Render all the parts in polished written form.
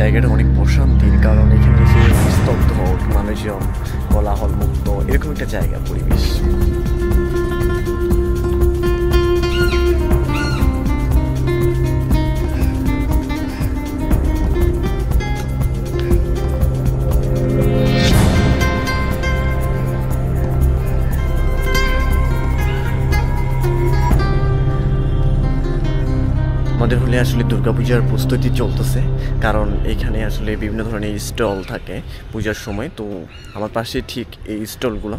জায়গাটা অনেক প্রশান্তির, কারণ এখানে এসে স্তব্ধ, মানুষজন কোলাহল মুক্ত, এরকম একটা জায়গা পরিবেশ। আমাদের হলে আসলে দুর্গাপূজার প্রস্তুতি চলতেছে, কারণ এখানে আসলে বিভিন্ন ধরনের স্টল থাকে পূজার সময়। তো আমার পাশে ঠিক এই স্টলগুলো।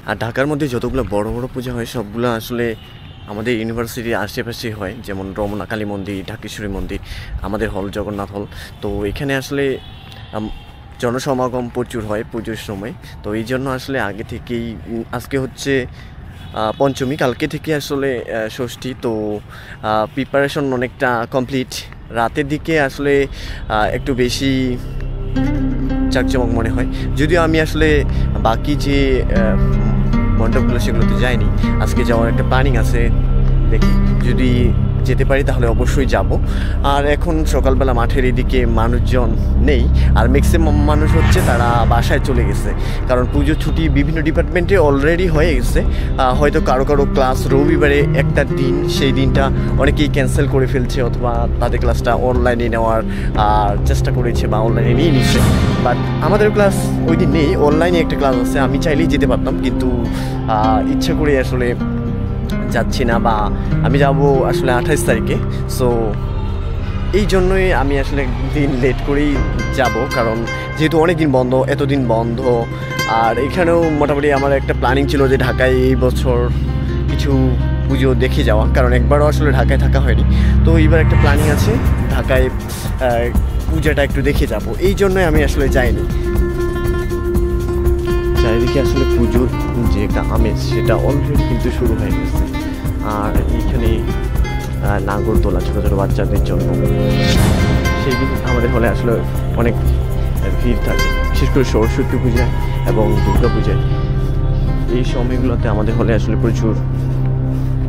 আর ঢাকার মধ্যে যতগুলো বড় বড় পূজা হয় সবগুলো আসলে আমাদের ইউনিভার্সিটির আশেপাশে হয়, যেমন রমনা কালী মন্দির, ঢাকেশ্বরী মন্দির, আমাদের হল জগন্নাথ হল। তো এখানে আসলে জনসমাগম প্রচুর হয় পুজোর সময়। তো এই জন্য আসলে আগে থেকেই, আজকে হচ্ছে পঞ্চমী, কালকে থেকে আসলে ষষ্ঠী, তো প্রিপারেশন অনেকটা কমপ্লিট। রাতের দিকে আসলে একটু বেশি চাকচমক মনে হয়, যদিও আমি আসলে বাকি যে মণ্ডপগুলো সেগুলোতে যাইনি। আজকে যাওয়ার একটা প্ল্যানিং আছে, দেখি যদি যেতে পারি তাহলে অবশ্যই যাব। আর এখন সকালবেলা মাঠের এদিকে মানুষজন নেই, আর ম্যাক্সিমাম মানুষ হচ্ছে তারা বাসায় চলে গেছে, কারণ পুজো ছুটি বিভিন্ন ডিপার্টমেন্টে অলরেডি হয়ে গেছে। হয়তো কারো কারো ক্লাস রবিবারে একটা দিন, সেই দিনটা অনেকেই ক্যান্সেল করে ফেলছে, অথবা তাদের ক্লাসটা অনলাইনে নেওয়ার চেষ্টা করেছে বা অনলাইনে নিয়ে নিচ্ছে। বাট আমাদের ক্লাস ওই দিন নেই, অনলাইনে একটা ক্লাস আছে। আমি চাইলেই যেতে পারতাম, কিন্তু ইচ্ছা করে আসলে যাচ্ছি না, বা আমি যাব আসলে 28 তারিখে। সো এই জন্যই আমি আসলে দিন লেট করেই যাব, কারণ যেহেতু অনেক দিন বন্ধ, এতদিন বন্ধ। আর এখানেও মোটামুটি আমার একটা প্ল্যানিং ছিল যে ঢাকায় এই বছর কিছু পুজো দেখে যাওয়া, কারণ একবারও আসলে ঢাকায় থাকা হয়নি। তো এইবার একটা প্ল্যানিং আছে ঢাকায় পূজাটা একটু দেখে যাব, এই জন্যই আমি আসলে যাইনি। চারিদিকে আসলে পুজোর যে একটা আমেজ সেটা অলরেডি কিন্তু শুরু হয়ে গেছে। আর এইখানে নাগরদোলা ছোটো ছোটো বাচ্চাদের জন্য, সেই দিন আমাদের হলে আসলে অনেক ভিড় থাকে, বিশেষ করে সরস্বতী পূজায় এবং দুর্গা পূজায়। এই সময়গুলোতে আমাদের হলে আসলে প্রচুর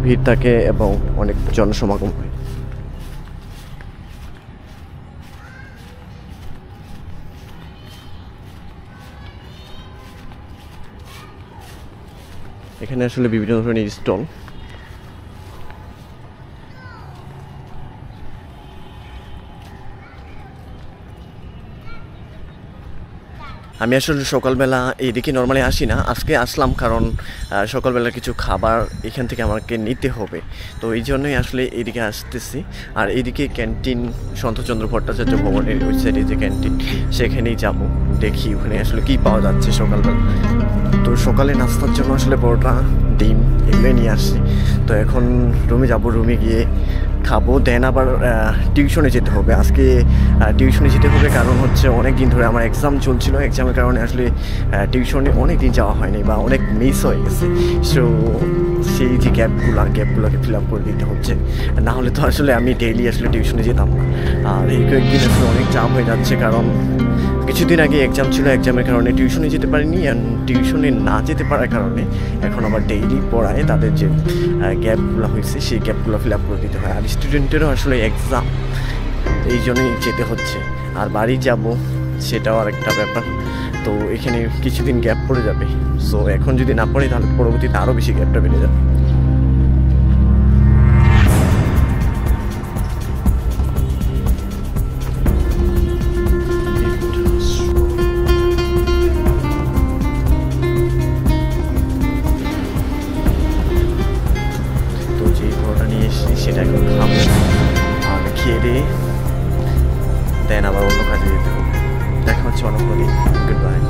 ভিড় থাকে এবং অনেক জনসমাগম হয়। এখানে আসলে বিভিন্ন ধরনের স্টল। আমি আসলে সকালবেলা এইদিকে নর্মালি আসি না, আজকে আসলাম, কারণ সকালবেলা কিছু খাবার এখান থেকে আমাকে নিতে হবে। তো এই জন্যই আসলে এইদিকে আসতেছি। আর এইদিকে ক্যান্টিন, সন্তচন্দ্র ভট্টাচার্য ভবনের ওই সাইডে যে ক্যান্টিন, সেখানেই যাব, দেখি ওখানে আসলে কী পাওয়া যাচ্ছে সকালবেলা। তো সকালে নাস্তার জন্য আসলে পরোটা, ডিম এগুলো নিয়ে আসছি। তো এখন রুমে যাব, রুমে গিয়ে খাবো, দেন আবার টিউশনে যেতে হবে। আজকে টিউশনে যেতে হবে, কারণ হচ্ছে অনেক দিন ধরে আমার এক্সাম চলছিল, এক্সামের কারণে আসলে টিউশনে অনেক দিন যাওয়া হয়নি বা অনেক মিস হয়ে গেছে। সো সেই যে গ্যাপগুলোকে ফিল আপ করে দিতে হচ্ছে, না হলে তো আসলে আমি ডেইলি আসলে টিউশনে যেতাম না। আর এই কয়েকদিন আসলে অনেক চাপ হয়ে যাচ্ছে, কারণ কিছুদিন আগে এক্সাম ছিল, এক্সামের কারণে টিউশনে যেতে পারিনি। অ্যান্ড টিউশনে না যেতে পারার কারণে এখন আবার ডেইলি পড়ায় তাদের যে গ্যাপগুলো হয়েছে সেই গ্যাপগুলো ফিল আপ করে দিতে হয়। আর স্টুডেন্টেরও আসলে এক্সাম, এই জন্যই যেতে হচ্ছে। আর বাড়ি যাব সেটাও আর একটা ব্যাপার। তো এখানে কিছুদিন গ্যাপ পড়ে যাবে। সো এখন যদি না পড়ে তাহলে পরবর্তীতে আরও বেশি গ্যাপটা বেড়ে যাবে। সেটা এখন খাবো, আর খেয়ে দিয়ে দেন আবার অন্য কাজে যেতে হবে। দেখা হচ্ছে অন্য দিন। Good bye.